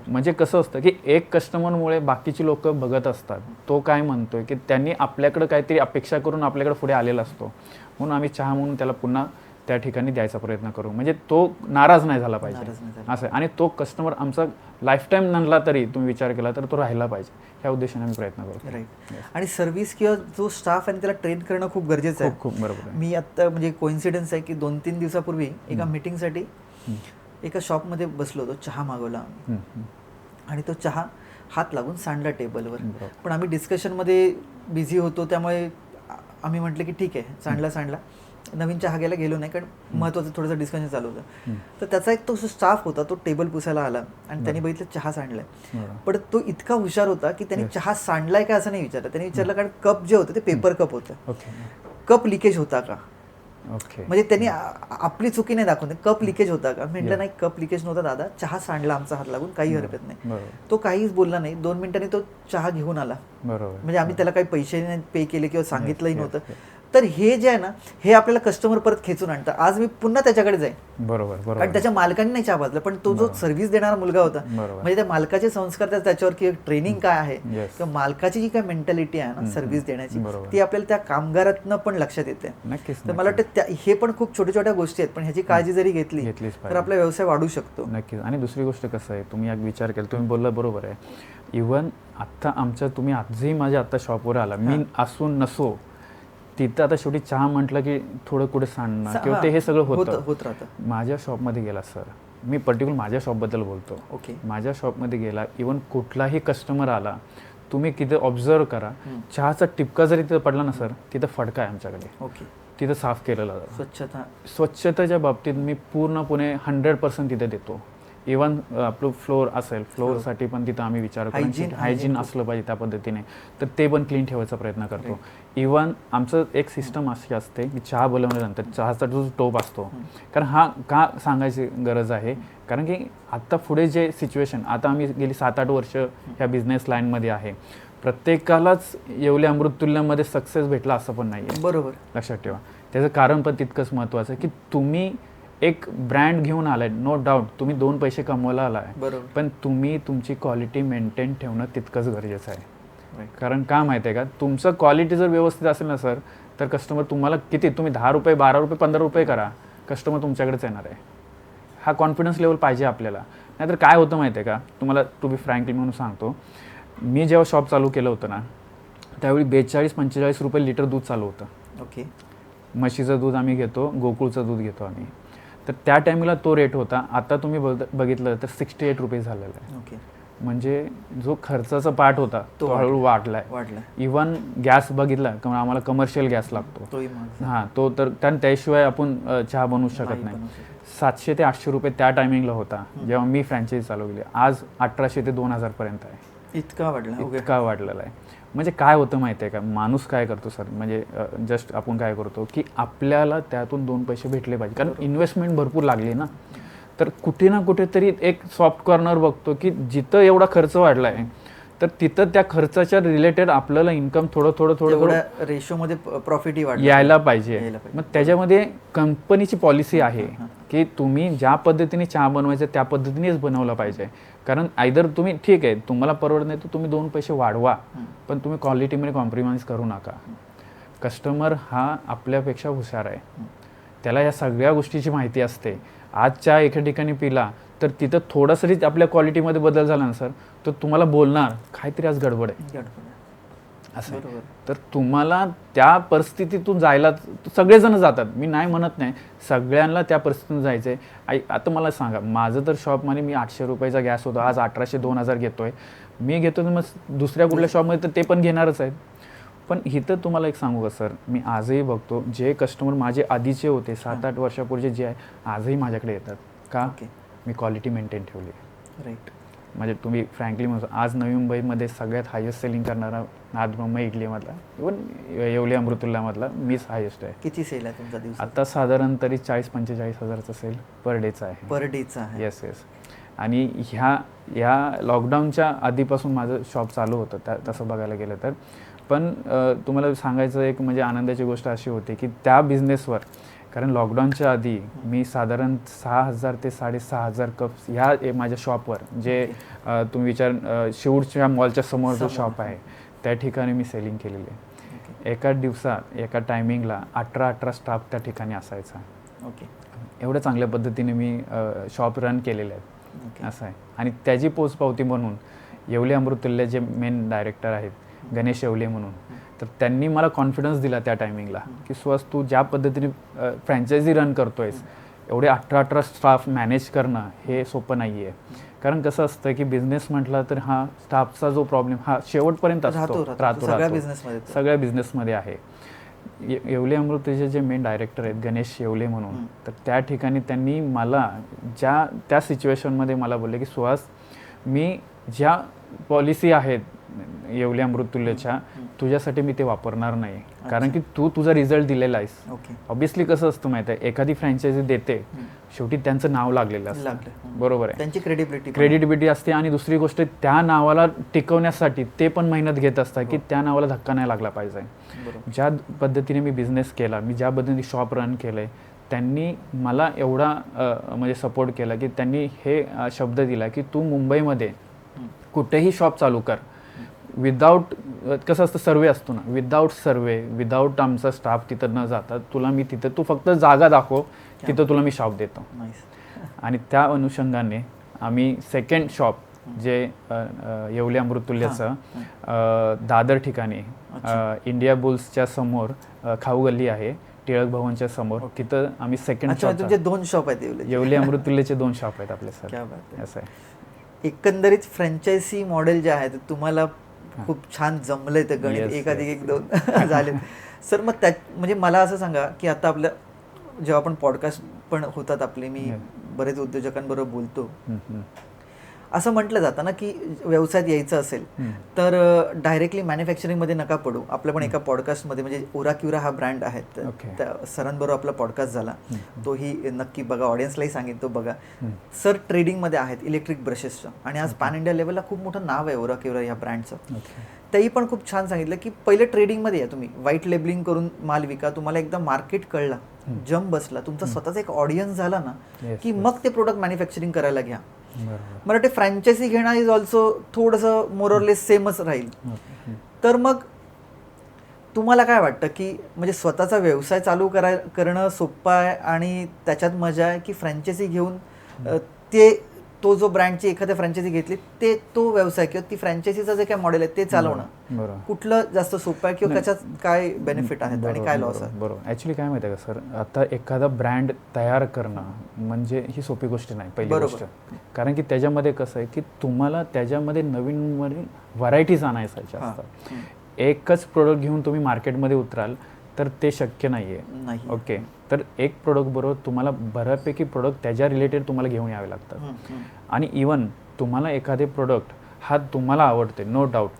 म्हणजे कसं असतं की एक कस्टमरमुळे बाकीची लोक बघत असतात, तो काय म्हणतोय की त्यांनी आपल्याकडे काहीतरी अपेक्षा करून आपल्याकडे पुढे आलेला असतो, म्हणून आम्ही चहा म्हणून त्याला पुन्हा त्या ठिकाणी द्यायचा प्रयत्न करू, म्हणजे तो नाराज नाही झाला पाहिजे असं. आणि तो कस्टमर आमचा लाईफटाईम नसला तरी तुम्ही विचार केला तर तो राहिला पाहिजे, ह्या उद्देशाने आम्ही प्रयत्न करतो. राईट. आणि सर्व्हिस किंवा जो स्टाफ आहे त्याला ट्रेन करणं खूप गरजेचं आहे. खूप बरोबर. मी आत्ता म्हणजे कोइन्सिडन्स आहे की 2-3 दिवसापूर्वी एका मीटिंगसाठी एका शॉपमध्ये बसलो होतो, चहा मागवला आणि तो चहा हात लागून सांडला टेबलवर. पण आम्ही डिस्कशनमध्ये बिझी होतो, त्यामुळे आम्ही म्हटलं की ठीक आहे, सांडला नवीन चहा घ्यायला गेलो नाही, कारण महत्त्वाचं थोडंसं डिस्कशन चालू होतं. तर त्याचा एक तो स्टाफ होता, तो टेबल पुसायला आला आणि त्यांनी बघितलं चहा सांडलाय. पण तो इतका हुशार होता की त्यांनी चहा सांडलाय का असं नाही विचारलं, त्यांनी विचारलं कारण कप जे होतं ते पेपर कप होतं, कप लिकेज होता का. म्हणजे त्यांनी आपली चुकी नाही दाखवली, कप लिकेज होता का. म्हटलं नाही, कप लिकेज नव्हता दादा, चहा सांडला आमचा हात लागून, काही हरकत नाही. तो काहीच बोलला नाही. 2 मिनिटांनी तो चहा घेऊन आला. म्हणजे आम्ही त्याला काही पैसे नाही पे केले किंवा सांगितलंही नव्हतं. तर हे जे आहे ना, हे आपल्याला कस्टमर परत खेचून आणतं. आज मी पुन्हा त्याच्याकडे जाईन, बरोबर, कारण त्याच्या मालकाने नाही चहा पाजला, पण तो जो सर्व्हिस देणारा मुलगा होता, म्हणजे त्या मालकाचे संस्कार त्याच्यावर की ट्रेनिंग काय आहे किंवा मालकाची जी काय मेंटॅलिटी आहे ना सर्व्हिस देण्याची, ती आपल्याला त्या कामगारातनं पण लक्षात येते. तर मला वाटतं हे पण खूप छोट्या छोट्या गोष्टी आहेत, पण ह्याची काळजी जरी घेतली तर आपला व्यवसाय वाढू शकतो. नक्कीच. आणि दुसरी गोष्ट कसं आहे, तुम्ही एक विचार केला, तुम्ही बोलला बरोबर आहे, इव्हन आत्ता आमच्या तुम्ही आजही माझ्या आत्ता शॉपवर आला, मी असून नसो तिथं आता शेवटी चहा म्हटलं की थोडं कुठे सांडणं किंवा ते हे सगळं होत राहतं. माझ्या शॉपमध्ये गेला सर, मी पर्टिक्युलर माझ्या शॉपबद्दल बोलतो. ओके. माझ्या शॉपमध्ये गेला, इवन कुठलाही कस्टमर आला, तुम्ही तिथे ऑब्झर्व करा, चहाचा टिपका जरी तिथं पडला ना सर, तिथं फडका आहे आमच्याकडे. ओके. तिथं साफ केलेला जातं. स्वच्छतेच्या बाबतीत मी पूर्णपणे 100% तिथे देतो. इवन आपलं फ्लोअर असेल, फ्लोअरसाठी पण तिथं आम्ही विचार करतो, हायजीन असलं पाहिजे त्या पद्धतीने, तर ते पण क्लीन ठेवायचा प्रयत्न करतो. इवन आमचं एक सिस्टम अशी असते की चहा बनवल्यानंतर चहाचा जो टोप असतो, कारण हा का सांगायची गरज आहे, कारण की आत्ता पुढे जे सिच्युएशन, आता आम्ही गेली 7-8 वर्ष ह्या बिझनेस लाईनमध्ये आहे, प्रत्येकालाच येवले अमृततुल्यमध्ये सक्सेस भेटला असं पण नाही आहे. बरोबर, लक्षात ठेवा. त्याचं कारण पण तितकंच महत्त्वाचं आहे की तुम्ही एक ब्रँड घेऊन आलाय, नो डाऊट तुम्ही 2 पैसे कमवायला आलाय, बरोबर, पण तुम्ही तुमची क्वालिटी मेंटेन ठेवणं तितकंच गरजेचं आहे. कारण का माहिती आहे का, तुमचं क्वालिटी जर व्यवस्थित असेल ना सर, तर कस्टमर तुम्हाला किती, तुम्ही 10 रुपये 12 रुपये 15 रुपये करा, कस्टमर तुमच्याकडेच येणार आहे. हा कॉन्फिडन्स लेवल पाहिजे आपल्याला. नाहीतर काय होतं माहिती आहे का, तुम्हाला टू बी फ्रँकली म्हणून सांगतो, मी जेव्हा शॉप चालू केलं होतं ना, त्यावेळी 42-45 रुपये लिटर दूध चालू होतं. ओके. म्हशीचं दूध आम्ही घेतो, गोकुळचं दूध घेतो आम्ही, तर त्या टायमिंगला तो रेट होता. आता तुम्ही बघितलं तर 68 रुपये झालेला आहे. ओके. म्हणजे जो खर्चाचा पार्ट होता तो हळूहळू वाढलाय. इवन गॅस बघितला, कारण आम्हाला कमर्शियल गॅस लागतो, हां, तो तर कारण त्याशिवाय आपण चहा बनवू शकत नाही. 700 ते 800 रुपये त्या टायमिंगला होता जेव्हा मी फ्रँचायझी चालू केली. आज 1800 ते 2000 पर्यंत आहे. इतका वाढलेला आहे. म्हणजे काय होतं माहिती आहे का, माणूस काय करतो सर, म्हणजे जस्ट आपण काय करतो की आपल्याला त्यातून 2 पैसे भेटले पाहिजे, कारण इन्व्हेस्टमेंट भरपूर लागली ना, तर कुठे ना कुठेतरी एक सॉफ्ट कॉर्नर बघतो की जिथं एवढा खर्च वाढला आहे, तर तिथं त्या खर्चाच्या रिलेटेड आपल्याला इन्कम थोडं रेशोमध्ये प्रॉफिट यायला पाहिजे. मग त्याच्यामध्ये कंपनीची पॉलिसी आहे की तुम्ही ज्या पद्धतीने चहा बनवायचं त्या पद्धतीनेच बनवला पाहिजे. कारण आयदर तुम्ही ठीक आहे, तुम्हाला परवडत नाही तर तुम्ही 2 पैसे वाढवा, पण तुम्ही क्वालिटीमध्ये कॉम्प्रोमाइज करू नका. कस्टमर हा आपल्यापेक्षा हुशार आहे, त्याला या सगळ्या गोष्टीची माहिती असते. आज चहा एका ठिकाणी पिला तर तिथं थोडासा जरी आपल्या क्वालिटीमध्ये बदल झाला ना सर, तर तुम्हाला बोलणार काहीतरी आज गडबड आहे असं. तर तुम्हाला त्या परिस्थितीतून जायला सगळेजण जातात, मी नाही म्हणत नाही, सगळ्यांना त्या परिस्थितीतून जायचं आहे. आता मला सांगा, माझं तर शॉपमध्ये मी 800 रुपयाचा गॅस होता, आज 1800-2000 घेतोय मी, घेतो तर मग दुसऱ्या कुठल्या शॉपमध्ये तर ते पण घेणारच आहेत. पण इथं तुम्हाला एक सांगू का सर, मी आजही बघतो जे कस्टमर माझे आधीचे होते 7-8 वर्षापूर्वीचे जे आहे, आजही माझ्याकडे येतात. का? मी क्वालिटी मेंटेन ठेवली. राईट. म्हणजे तुम्ही फ्रँकली म्हणतो, आज नवी मुंबईमध्ये सगळ्यात हायेस्ट सेलिंग करणारा नादब्रह्म इडलीमधला, इवन येवले अमृतुल्लामधला मीच हायेस्ट आहे. किती सेल आहे तुमचा दिवस? आता साधारण तरी 40-45 हजाराचा सेल पर डेचा आहे. पर डेचा? येस. आणि ह्या लॉकडाऊनच्या आधीपासून माझं शॉप चालू होतं तसं बघायला गेलं तर. पण तुम्हाला सांगायचं एक म्हणजे आनंदाची गोष्ट अशी होती की त्या बिझनेसवर, कारण लॉकडाऊनच्या आधी मी साधारण 6000 ते 6500 कप्स ह्या माझ्या शॉपवर, जे तुम्ही शिवूरच्या मॉलच्या समोर जो शॉप आहे त्या ठिकाणी मी सेलिंग केलेली आहे. एका दिवसात एका टायमिंगला 18 स्टाफ त्या ठिकाणी असायचा. ओके. एवढ्या चांगल्या पद्धतीने मी शॉप रन केलेले आहेत असं आहे. आणि त्याची पोचपावती म्हणून येवले अमृततुल्य जे मेन डायरेक्टर आहेत गणेश येवले म्हणून, तर त्यांनी मला कॉन्फिडन्स दिला त्या टायमिंगला की सुहास, तू ज्या पद्धतीने फ्रँचायझी रन करतोयस, एवढे 18 स्टाफ मॅनेज करणं हे सोपं नाही आहे. कारण कसं असतं की बिझनेस म्हटलं तर हा स्टाफचा जो प्रॉब्लेम हा शेवटपर्यंत असतो, राहतो सगळ्या बिझनेसमध्ये आहे. येवले अमृतचे जे मेन डायरेक्टर आहेत गणेश येवले म्हणून, तर त्या ठिकाणी त्यांनी मला त्या सिच्युएशनमध्ये मला बोलले की सुहास, मी ज्या पॉलिसी आहेत येवले अमृततुल्यच्या, तुझ्यासाठी मी ते वापरणार नाही, कारण की तू तुझा रिझल्ट दिलेला आहेस. ऑब्व्हियसली कसं असतं माहिती आहे, एखादी फ्रँचायझी देते, शेवटी त्यांचं नाव लागलेलं असतं, बरोबर आहे, त्यांची क्रेडिबिलिटी असते. आणि दुसरी गोष्ट, त्या नावाला टिकवण्यासाठी ते पण मेहनत घेत असतात की त्या नावाला धक्का नाही लागला पाहिजे. ज्या पद्धतीने मी बिझनेस केला, मी ज्या पद्धतीने शॉप रन केलंय, त्यांनी मला एवढा म्हणजे सपोर्ट केला की त्यांनी हे शब्द दिला की तू मुंबईमध्ये कुठेही शॉप चालू कर, विदाऊट, कसं असतं सर्वे असतो ना, विदाऊट आमचा स्टाफ तिथं न जाता तुला मी तिथं, तू फक्त जागा दाखव, तिथं तुला मी शॉप देतो. आणि त्या अनुषंगाने आम्ही सेकंड शॉप जे येवले अमृततुल्यचं दादर ठिकाणी इंडिया बुल्सच्या समोर खाऊ गल्ली आहे, टिळक भवनच्या समोर, तिथं आम्ही सेकंड शॉप, तुमचे 2 शॉप आहेत येवले अमृततुल्यचे 2 शॉप आहेत आपले सर. असं आहे. एकंदरीत फ्रँचायझी मॉडेल जे आहे तुम्हाला खूप छान जमलंय, ते गणित एकाधिक 1-2 झाले सर. मग त्या म्हणजे मला असं सांगा की आता आपल्या जेव्हा आपण पॉडकास्ट पण होतात आपले, मी बरेच उद्योजकांबरोबर बोलतो, असं म्हटलं जातं ना की व्यवसायात यायचं असेल तर डायरेक्टली मॅन्युफॅक्चरिंगमध्ये नका पडू. आपल्या पण एका पॉडकास्टमध्ये म्हणजे ओराक्युरा हा ब्रँड आहे, त्या सरांबरोबर आपला पॉडकास्ट झाला, तोही नक्की बघा, ऑडियन्सलाही सांगेन तो बघा. सर ट्रेडिंगमध्ये आहेत इलेक्ट्रिक ब्रशेसचं, आणि आज पॅन इंडिया लेवलला खूप मोठं नाव आहे ओराक्युरा ह्या ब्रँडचं. तेही पण खूप छान सांगितलं की पहिले ट्रेडिंगमध्ये या तुम्ही, व्हाईट लेबलिंग करून माल विका, तुम्हाला एकदा मार्केट कळला, जम बसला, तुमचा स्वतःचा एक ऑडियन्स झाला ना की मग ते प्रोडक्ट मॅन्युफॅक्चरिंग करायला घ्या. मला वाटते फ्रँचायझी घेणं इज ऑल्सो थोडंसं मोरलेस सेमच राहील. तर मग तुम्हाला काय वाटतं की म्हणजे स्वतःचा व्यवसाय चालू करणं सोपं आहे आणि त्याच्यात मजा आहे, की फ्रँचायझी घेऊन तो जो ब्रँडची एखाद्या फ्रँचायझी घेतली तो व्यवसाय किंवा ती फ्रँचायझीचं जे काय मॉडेल आहे ते चालवणं, कुठलं जास्त सोपं आहे किंवा त्याच्यात काय बेनिफिट आहेत आणि काय लॉस आहे? बरोबर. ॲक्च्युली काय माहिती आहे का सर, आता एखादा ब्रँड तयार करणं म्हणजे ही सोपी गोष्ट नाही पहिली गोष्ट. कारण की त्याच्यामध्ये कसं आहे की तुम्हाला त्याच्यामध्ये नवीन व्हरायटीज आणायच्या असतात. एकच प्रोडक्ट घेऊन तुम्ही मार्केटमध्ये उतराल तर ते शक्य नाही आहे. ओके, तर एक प्रोडक्ट बरोबर तुम्हाला बऱ्यापैकी प्रोडक्ट त्याच्या रिलेटेड तुम्हाला घेऊन यावे लागतात. आणि इवन तुम्हाला एखादे प्रोडक्ट हा तुम्हाला आवडते, नो डाऊट,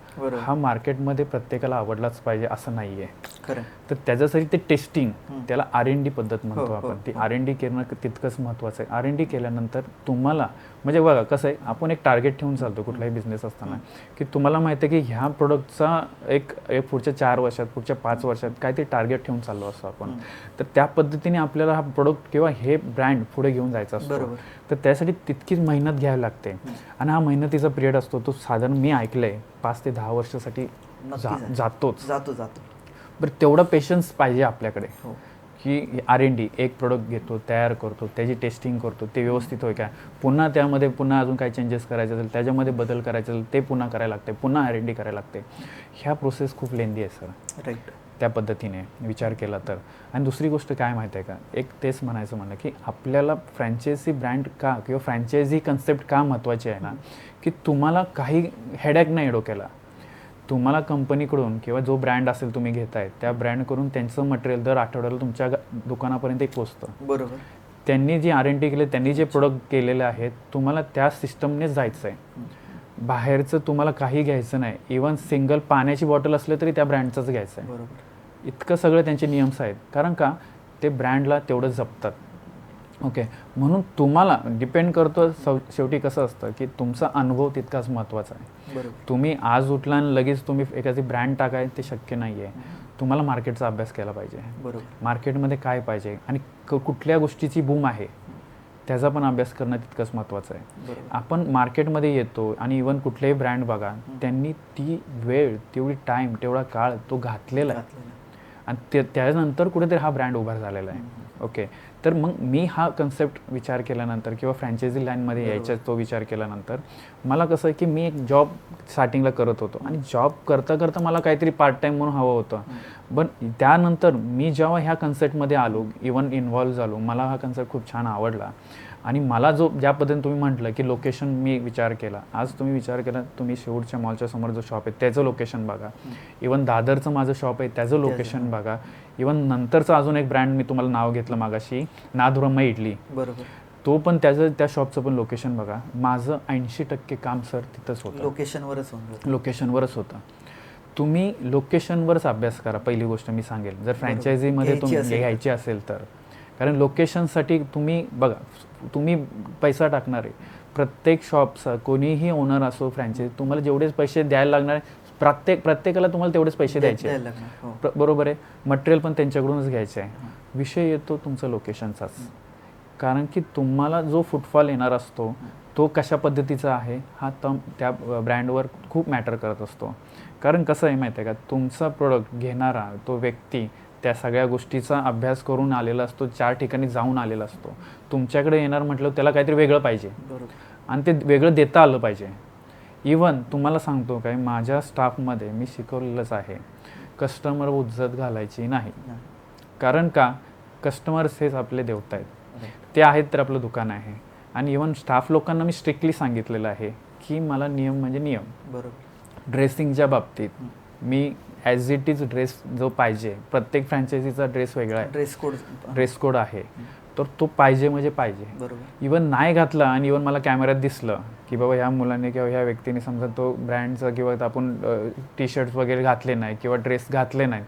हा मार्केटमध्ये प्रत्येकाला आवडलाच पाहिजे असं नाही आहे. तर त्याच्यासाठी ते टेस्टिंग, त्याला R&D पद्धत म्हणतो आपण, ती R&D करणं तितकंच महत्त्वाचं आहे. R&D केल्यानंतर तुम्हाला म्हणजे बघा कसं आहे, आपण एक टार्गेट ठेवून चालतो कुठलाही बिझनेस असताना, की तुम्हाला माहिती आहे की ह्या प्रोडक्टचा एक पुढच्या 4 वर्षात, पुढच्या 5 वर्षात काहीतरी टार्गेट ठेवून चाललो असतो आपण. तर त्या पद्धतीने आपल्याला हा प्रोडक्ट किंवा हे ब्रँड पुढे घेऊन जायचा असतो. तर त्यासाठी तितकीच मेहनत घ्यावी लागते, आणि हा मेहनतीचा पिरियड असतो तो साधारण मी ऐकलंय 5 ते 10 वर्षासाठी जातोच. बरं, तेवढा पेशन्स पाहिजे आपल्याकडे की R&D, एक प्रोडक्ट घेतो, तयार करतो, त्याची टेस्टिंग करतो, ते व्यवस्थित होय काय, पुन्हा त्यामध्ये पुन्हा अजून काही चेंजेस करायचे असेल, त्याच्यामध्ये बदल करायचे असेल, ते पुन्हा करायला लागते, पुन्हा R&D करायला लागते. ह्या प्रोसेस खूप लेंदी आहे सर. राईट. त्या पद्धतीने विचार केला तर. आणि दुसरी गोष्ट काय माहिती आहे का, एक तेच म्हणायचं म्हणलं की आपल्याला फ्रँचायझी ब्रँड का किंवा फ्रँचायझी कन्सेप्ट का महत्त्वाची आहे ना, की तुम्हाला काही हेडॅक नाही डोक्याला. तुम्हाला कंपनीकडून किंवा जो ब्रँड असेल तुम्ही घेताय त्या ब्रँडकडून त्यांचं मटेरियल दर आठवड्याला तुमच्या दुकानापर्यंत पोहोचतं. बरोबर. त्यांनी जी R&D केले, त्यांनी जे प्रोडक्ट केलेले आहेत, तुम्हाला त्या सिस्टमनेच जायचं आहे. बाहेरचं तुम्हाला काही घ्यायचं नाही. इवन सिंगल पाण्याची बॉटल असले तरी त्या ब्रँडचंच घ्यायचं आहे. बरोबर. इतकं सगळे त्यांचे नियम्स आहेत, कारण का ते ब्रँडला तेवढं जपतात. ओके, म्हणून तुम्हाला डिपेंड करतो शेवटी कसं असतं की तुमचा अनुभव तितकाच महत्त्वाचा आहे. तुम्ही आज उठला आणि लगेच तुम्ही एखादी ब्रँड टाकाय ते शक्य नाही आहे. तुम्हाला मार्केटचा अभ्यास केला पाहिजे. मार्केटमध्ये काय पाहिजे आणि कुठल्या गोष्टीची बूम आहे त्याचा पण अभ्यास करणं तितकंच महत्त्वाचं आहे. आपण मार्केटमध्ये येतो आणि इवन कुठलेही ब्रँड बघा, त्यांनी ती वेळ, तेवढी टाईम, तेवढा काळ तो घातलेला आहे आणि त्यानंतर कुठेतरी हा ब्रँड उभा झालेला आहे. ओके, तर मग मी हा कन्सेप्ट विचार केल्यानंतर किंवा फ्रँचायझी लाईनमध्ये यायचा तो विचार केल्यानंतर मला कसं आहे की मी एक जॉब स्टार्टिंगला करत होतो आणि जॉब करता करता मला काहीतरी पार्ट टाईम म्हणून हवं होतं. पण त्यानंतर मी जेव्हा ह्या कन्सेप्टमध्ये आलो, इवन इन्व्हॉल्व झालो, मला हा कन्सेप्ट खूप छान आवडला. आणि मला ज्या पद्धतीने तुम्ही म्हटलं की लोकेशन मी विचार केला, आज तुम्ही विचार केला, तुम्ही शेवटच्या मॉलच्या समोर जो शॉप आहे त्याचं लोकेशन बघा, इवन दादरचं माझं शॉप आहे त्याचं लोकेशन बघा, इवन नंतरचं अजून एक ब्रँड मी तुम्हाला नाव घेतलं मागाशी, नादुरम्मा इडली, बरोबर, तो पण त्या शॉपचं पण लोकेशन बघा. माझं 80% काम सर तिथंच होतं, लोकेशनवरच होतं. तुम्ही लोकेशनवरच अभ्यास करा, पहिली गोष्ट मी सांगेल, जर फ्रँचायझीमध्ये तुम्ही घ्यायची असेल तर. कारण लोकेशनसाठी तुम्ही बघा, तुम्ही पैसा टाकणार आहे, प्रत्येक शॉपचा कोणीही ओनर असो फ्रँचायझी, तुम्हाला जेवढेच पैसे द्यायला लागणार आहे, प्रत्येकाला तुम्हाला तेवढेच पैसे द्यायचे, बरोबर आहे. मटेरियल पण त्यांच्याकडूनच घ्यायचं आहे. विषय येतो तुमचं लोकेशनचाच, कारण की तुम्हाला जो फुटफॉल येणार असतो तो कशा पद्धतीचा आहे हा त्या ब्रँडवर खूप मॅटर करत असतो. कारण कसं आहे माहिती आहे का, तुमचा प्रोडक्ट घेणारा तो व्यक्ती त्या सगळ्या गोष्टीचा अभ्यास करून आलेला असतो, 4 ठिकाणी जाऊन आलेला असतो. तुमच्याकडे येणार म्हटलं त्याला काहीतरी वेगळं पाहिजे आणि ते वेगळं देता आलं पाहिजे. इवन तुम्हाला सांगतो काय, माझ्या स्टाफमध्ये मी शिकवलेलंच आहे, कस्टमर उज्जत घालायची नाही. कारण का, कस्टमर्स हेच आपले देवता आहेत, ते आहेत तर आपलं दुकान आहे. आणि इवन स्टाफ लोकांना मी स्ट्रिक्टली सांगितलेलं आहे की मला नियम म्हणजे नियम. बरोबर. ड्रेसिंगच्या बाबतीत मी ॲज इट इज ड्रेस जो पाहिजे, प्रत्येक फ्रँचायझीचा ड्रेस वेगळा आहे, ड्रेस कोड आहे, तर तो पाहिजे म्हणजे पाहिजे. बरोबर. इवन नाही घातला आणि इवन मला कॅमेऱ्यात दिसलं की बाबा ह्या मुलाने किंवा ह्या व्यक्तीने समजा तो ब्रँडचा किंवा आपण टी शर्ट्स वगैरे घातले नाही किंवा ड्रेस घातले नाही,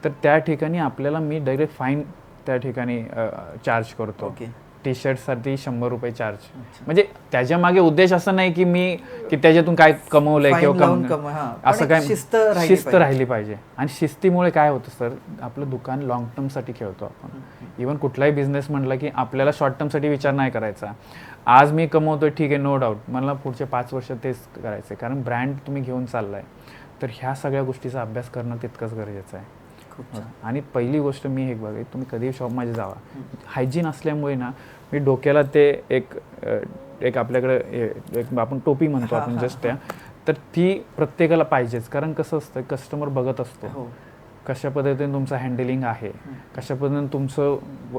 तर त्या ठिकाणी आपल्याला मी डायरेक्ट फाईन त्या ठिकाणी चार्ज करतो. ओके. टी शर्टसाठी 100 रुपये चार्ज. म्हणजे त्याच्या मागे उद्देश असं नाही की त्याच्यातून काय कमवलंय किंवा असं काय, शिस्त राहिली पाहिजे. आणि शिस्तीमुळे काय होतं सर, आपलं दुकान लॉंग टर्मसाठी खेळतो आपण. इवन कुठलाही बिझनेस म्हटलं की आपल्याला शॉर्ट टर्मसाठी विचार नाही करायचा. आज मी कमवतोय ठीक आहे, नो डाऊट, मला पुढचे 5 वर्ष तेच करायचं आहे. कारण ब्रँड तुम्ही घेऊन चाललाय, तर ह्या सगळ्या गोष्टीचा अभ्यास करणं तितकंच गरजेचं आहे. आणि पहिली गोष्ट मी हे बघा, तुम्ही कधीही शॉपमध्ये जावा, हायजीन असल्यामुळे ना, मी डोक्याला ते एक आपल्याकडे एक आपण टोपी म्हणतो आपण जस्ट त्या, तर ती प्रत्येकाला पाहिजेच. कारण कसं असतं, कस्टमर बघत असतो कशा पद्धतीने तुमचं हँडलिंग आहे, कशा पद्धतीने तुमचं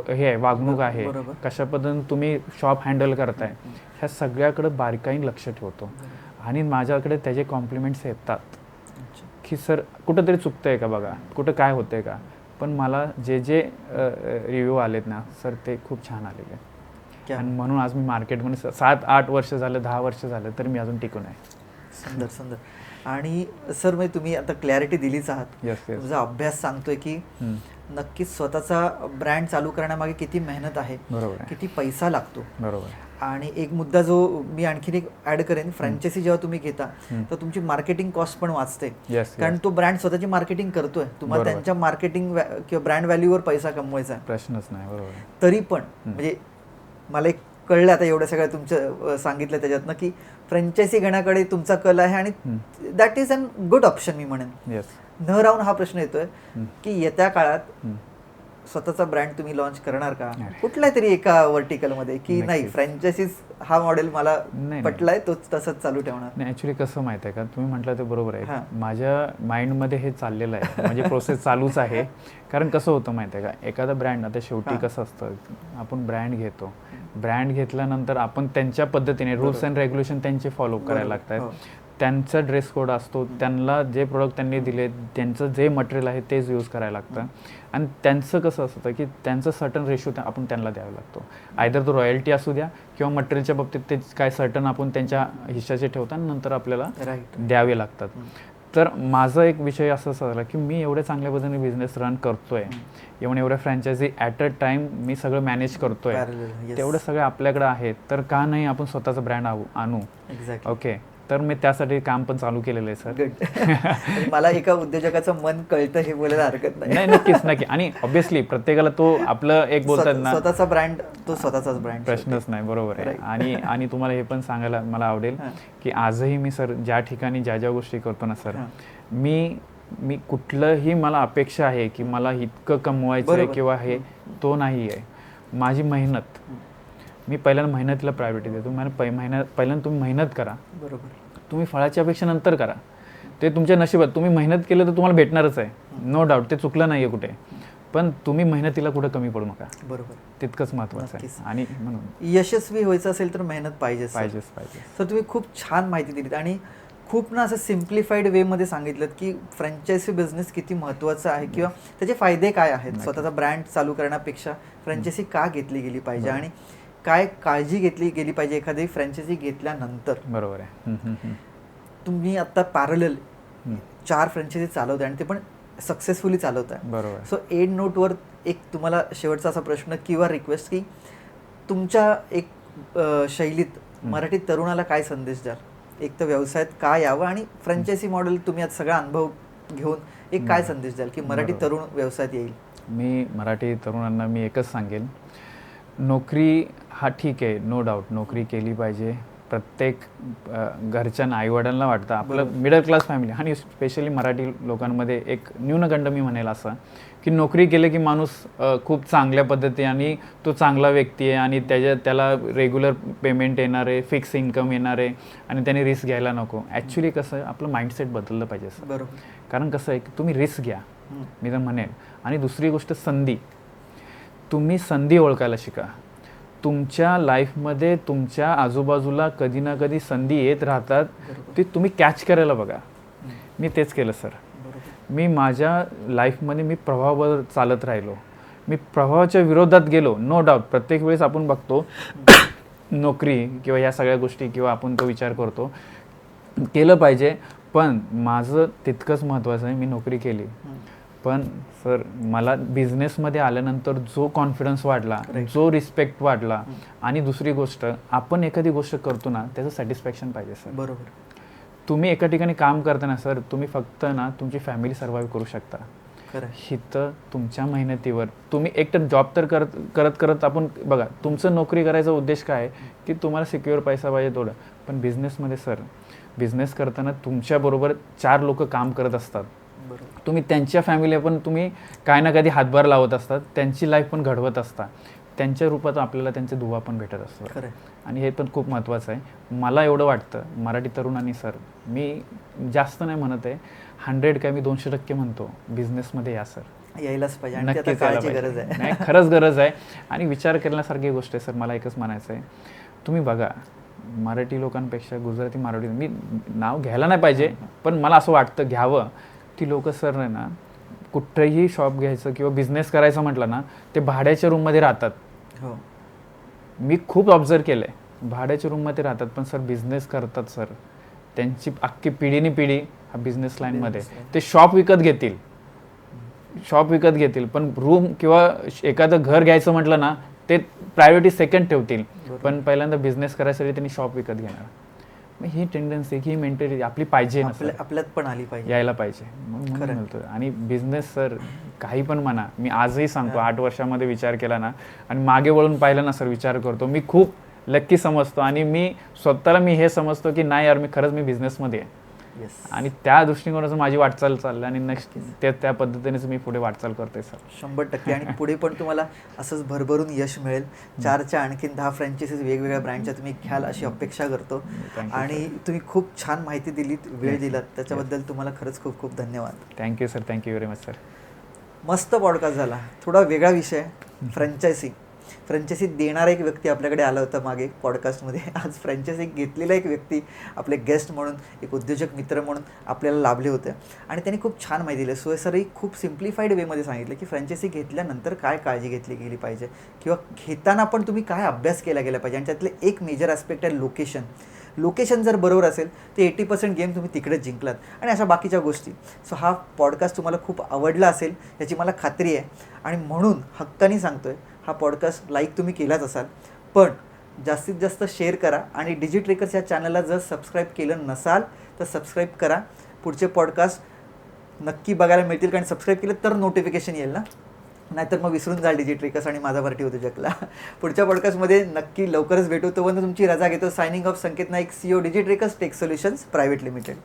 हे आहे वागणूक आहे, कशा पद्धतीने तुम्ही शॉप हँडल करताय, ह्या सगळ्याकडे बारकाईने लक्ष ठेवतो. आणि माझ्याकडे त्याचे कॉम्प्लिमेंट्स येतात की सर कुठंतरी चुकतंय का बघा, कुठं काय होतंय का. पण मला जे रिव्ह्यू आलेत ना सर, ते खूप छान आलेले. आणि म्हणून आज मी मार्केटमध्ये 7-8 वर्ष झालं, 10 वर्ष झालं, तर मी अजून टिकून आहे. सुंदर सुंदर. आणि सर म्हणजे तुम्ही आता क्लॅरिटी दिलीच आहात. तुमचा अभ्यास सांगतोय की नक्कीच स्वतःचा ब्रँड चालू करण्यामागे किती मेहनत आहे, बरोबर, किती पैसा लागतो. बरोबर. आणि एक मुद्दा जो मी आणखीन एक ऍड करेन, फ्रँचायझी जेव्हा तुम्ही घेता तर तुमची मार्केटिंग कॉस्ट पण वाचते. कारण तो ब्रँड स्वतःची मार्केटिंग करतोय, तुम्हाला त्यांच्या मार्केटिंग किंवा ब्रँड व्हॅल्यूवर पैसा कमवायचा आहे, प्रश्नच नाही. बरोबर. तरी पण म्हणजे मला एक कळलं आता एवढ्या सगळ्या तुमचं सांगितलं त्याच्यातनं की फ्रँचायझी घेण्याकडे तुमचा कल आहे आणि that is an good option मी म्हणेन. न राहून हा प्रश्न येतोय की येत्या काळात स्वतःचा ब्रँड तुम्ही लॉन्च करणार का कुठल्या तरी एका वर्टिकलमध्ये, की नाही फ्रँचायझीज हा मॉडेल मला पटलाय तोच तसंच चालू ठेवणार? नाही, ॲक्च्युली कसं माहिती आहे का, तुम्ही म्हटलं ते बरोबर आहे. माझ्या माइंडमध्ये हे चाललेलं आहे, म्हणजे प्रोसेस चालूच आहे. कारण कसं होतं माहिती आहे का, एखादा ब्रँड आता शेवटी कसं असतं, आपण ब्रँड घेतो, ब्रँड घेतल्यानंतर आपण त्यांच्या पद्धतीने रूल्स अँड रेग्युलेशन त्यांचे फॉलो करायला लागतात. त्यांचा ड्रेस कोड असतो, त्यांना जे प्रोडक्ट त्यांनी दिले, त्यांचं जे मटेरियल आहे तेच यूज करायला लागतं. आणि त्यांचं कसं असतं की त्यांचं सर्टन रेशो आपण त्यांना द्यावा लागतो. आयदर तो रॉयल्टी असू द्या किंवा मटेरियलच्या बाबतीत ते काय सर्टन आपण त्यांच्या हिश्श्याचे ठेवतात, नंतर आपल्याला द्यावे लागतात. तर माझा एक विषय असा झाला की मी एवढ्या चांगल्या पद्धतीने बिझनेस रन करतोय, इव्हन एवढ्या फ्रँचायझी ॲट अ टाइम मी सगळं मॅनेज करतोय, तेवढं सगळं आपल्याकडे आहे, तर का नाही आपण स्वतःचा ब्रँड आणू. ओके, तर मी त्यासाठी काम पण चालू केलेलं आहे सर. मला एका उद्योजकाचं मन कळतं हे बोलायला हरकत नाही. नाही, नक्कीच नक्की. आणि ऑब्व्हियसली प्रत्येकाला तो आपलं एक बोलतात ना, स्वतःचा ब्रँड तो स्वतःचाच ब्रँड, प्रश्नच नाही. बरोबर आहे. आणि तुम्हाला हे पण सांगायला मला आवडेल की आजही मी सर ज्या ठिकाणी ज्या गोष्टी करतो ना सर, मी कुठलंही मला अपेक्षा आहे की मला इतकं कमवायचं आहे किंवा हे, तो नाही आहे. माझी मेहनत, मी पहिल्यांदा मेहनतीला प्रायोरिटी देतो. पहिल्यांदा तुम्ही मेहनत करा, बरोबर, तुम्ही फळाची अपेक्षा नंतर करा. ते तुमच्या नशिबात, तुम्ही मेहनत केलं तर तुम्हाला भेटणारच आहे, नो डाऊट, ते चुकलं नाही आहे कुठे. पण तुम्ही मेहनतीला कुठे कमी पडू नका, बरोबर, तितकंच महत्त्वाचं आहे. आणि म्हणून यशस्वी व्हायचं असेल तर मेहनत पाहिजेच. तर तुम्ही खूप छान माहिती दिलीत आणि खूप ना असं सिम्प्लिफाईड वेमध्ये सांगितलं की फ्रँचायझी बिझनेस किती महत्त्वाचा आहे किंवा त्याचे फायदे काय आहेत. स्वतःचा ब्रँड चालू करण्यापेक्षा फ्रँचायझी का घेतली गेली पाहिजे आणि काय काळजी घेतली गेली पाहिजे एखादी फ्रँचायझी घेतल्यानंतर. बरोबर आहे. तुम्ही आता पॅरलल 4 फ्रँचायझी चालवताय आणि ते पण सक्सेसफुली चालवताय. बरोबर. सो एंड नोटवर एक तुम्हाला शेवटचा असा प्रश्न किंवा रिक्वेस्ट की तुमच्या एक शैलीत मराठी तरुणाला काय संदेश द्याल? एक तर व्यवसायात काय यावं आणि फ्रँचायझी मॉडेल तुम्ही आता सगळा अनुभव घेऊन एक काय संदेश द्याल की मराठी तरुण व्यवसायात येईल? मी मराठी तरुणांना मी एकच सांगेन, नोकरी हा ठीक आहे, नो डाऊट, नोकरी केली पाहिजे. प्रत्येक घरच्यांना, आईवडिलांना वाटतं, आपलं मिडल क्लास फॅमिली आणि स्पेशली मराठी लोकांमध्ये एक न्यूनगंड मी म्हणेल असं की नोकरी केलं की माणूस खूप चांगल्या पद्धती आणि तो चांगला व्यक्ती आहे आणि त्याला रेग्युलर पेमेंट येणार आहे, फिक्स इन्कम येणार आहे आणि त्याने रिस्क घ्यायला नको. ॲक्च्युली कसं आहे, आपलं माइंडसेट बदललं पाहिजे सर. बरोबर. कारण कसं आहे की तुम्ही रिस्क घ्या, मी तर म्हणेन. आणि दुसरी गोष्ट संधी, तुम्ही संधी ओळखायला शिका. तुमच्या लाईफमध्ये तुमच्या आजूबाजूला कधी ना कधी संधी येत राहतात, ती तुम्ही कॅच करायला बघा. मी तेच केलं सर. मी माझ्या लाईफमध्ये मी प्रवाहावर चालत राहिलो, मी प्रवाहाच्या विरोधात गेलो. नो डाऊट प्रत्येक वेळेस आपण बघतो नोकरी किंवा ह्या सगळ्या गोष्टी किंवा आपण तो विचार करतो केलं पाहिजे, पण माझं तितकंच महत्त्वाचं आहे. मी नोकरी केली, पण सर मला बिझनेसमध्ये आल्यानंतर जो कॉन्फिडन्स वाढला, जो रिस्पेक्ट वाढला, आणि दुसरी गोष्ट आपण एखादी गोष्ट करतो ना त्याचं सॅटिस्फॅक्शन पाहिजे सर. बरोबर. तुम्ही एका ठिकाणी काम करताना सर तुम्ही फक्त ना तुमची फॅमिली सर्व्हाइव्ह करू शकता. हिथं तुमच्या मेहनतीवर तुम्ही एकतर जॉब तर करत आपण बघा, तुमचं नोकरी करायचा उद्देश काय आहे की तुम्हाला सिक्युअर पैसा पाहिजे थोडं. पण बिझनेसमध्ये सर, बिझनेस करताना तुमच्याबरोबर 4 लोक काम करत असतात. तुम्ही त्यांच्या फॅमिली पण तुम्ही काय ना कधी हातभार लावत असतात, त्यांची लाईफ पण घडवत असता. त्यांच्या रूपात आपल्याला त्यांचे दुवा पण भेटत असतात. आणि हे पण खूप महत्त्वाचं आहे. मला एवढं वाटतं मराठी तरुणांनी सर, मी जास्त नाही म्हणत आहे, 100 काय मी 200% म्हणतो, बिझनेसमध्ये या सर. यायलाच पाहिजे. नक्कीच यायला पाहिजे. नाही, खरंच गरज आहे आणि विचार करण्यासारखी गोष्ट आहे सर. मला एकच म्हणायचं आहे, तुम्ही बघा मराठी लोकांपेक्षा गुजराती मराठी, मी नाव घ्यायला नाही पाहिजे पण मला असं वाटतं घ्यावं, ती लोक सर आहे ना कुठंही शॉप घ्यायचं किंवा बिझनेस करायचं म्हटलं ना ते भाड्याच्या रूममध्ये राहतात. हो, मी खूप ऑब्झर्व केलं आहे, भाड्याच्या रूममध्ये राहतात पण सर बिझनेस करतात सर. त्यांची अख्खी पिढीने पिढी हा बिझनेस लाईनमध्ये. ते शॉप विकत घेतील पण रूम किंवा एखादं घर घ्यायचं म्हटलं ना ते प्रायोरिटी सेकंड ठेवतील, पण पहिल्यांदा बिझनेस करायसाठी त्यांनी शॉप विकत घेणार. मग ही टेंडन्सी, ही मेंटॅलिटी आपली पाहिजे ना, आपल्यात पण आली पाहिजे, यायला पाहिजे. म्हणून म्हणतो. आणि बिझनेस सर काही पण म्हणा, मी आजही सांगतो 8 वर्षामध्ये विचार केला ना आणि मागे वळून पाहिलं ना सर, विचार करतो मी खूप लक्की समजतो आणि मी स्वतःला मी हे समजतो की नाही यार मी खरंच मी बिझनेसमध्ये आहे. आणि त्या दृष्टिकोनाचं माझी वाटचाल चालली आणि नेक्स्ट त्या पद्धतीनेच मी पुढे वाटचाल करतोय सर. 100%. आणि पुढे पण तुम्हाला असंच भरभरून यश मिळेल. 4च्या आणखीन 10 फ्रँचायसीज वेगवेगळ्या ब्रँडच्या तुम्ही घ्याल अशी अपेक्षा करतो. आणि तुम्ही खूप छान माहिती दिलीत, वेळ दिलात, त्याच्याबद्दल तुम्हाला खरंच खूप खूप धन्यवाद. Thank you sir, thank you very much sir. मस्त पॉडकास्ट झाला. थोडा वेगळा विषय, फ्रँचायसी देणारा एक व्यक्ती आपल्याकडे आला होता मागे पॉडकास्टमध्ये. आज फ्रँचायसी घेतलेला एक व्यक्ती आपले गेस्ट म्हणून, एक उद्योजक मित्र म्हणून आपल्याला लाभले होते आणि त्यांनी खूप छान माहिती दिली. सरांनी खूप सिम्प्लिफाईड वेमध्ये सांगितलं की फ्रँचायसी घेतल्यानंतर काय काळजी घेतली गेली पाहिजे किंवा घेताना पण तुम्ही काय अभ्यास केला गेला पाहिजे. आणि त्यातले एक मेजर ॲस्पेक्ट आहे लोकेशन जर बरोबर असेल तर 80% गेम तुम्ही तिकडेच जिंकलात आणि अशा बाकीच्या गोष्टी. सो हा पॉडकास्ट तुम्हाला खूप आवडला असेल याची मला खात्री आहे आणि म्हणून हक्काने सांगतोय, हा पॉडकास्ट लाईक तुम्ही केलाच असाल, पण जास्तीत जास्त शेअर करा आणि डिजिट्रेकर्स या चॅनलला जर सबस्क्राईब केलं नसाल तर सबस्क्राईब करा. पुढचे पॉडकास्ट नक्की बघायला मिळतील, कारण सबस्क्राईब केलं तर नोटिफिकेशन येईल ना, नाहीतर मग विसरून जाल डिजिट्रेकर्स आणि माझा मराठी उद्योजकला. पुढच्या पॉडकास्टमध्ये नक्की लवकरच भेटू. तोपर्यंत तुमची रजा घेतो. Signing off Sanket Naik, CEO Digitrekkers tech solutions private limited.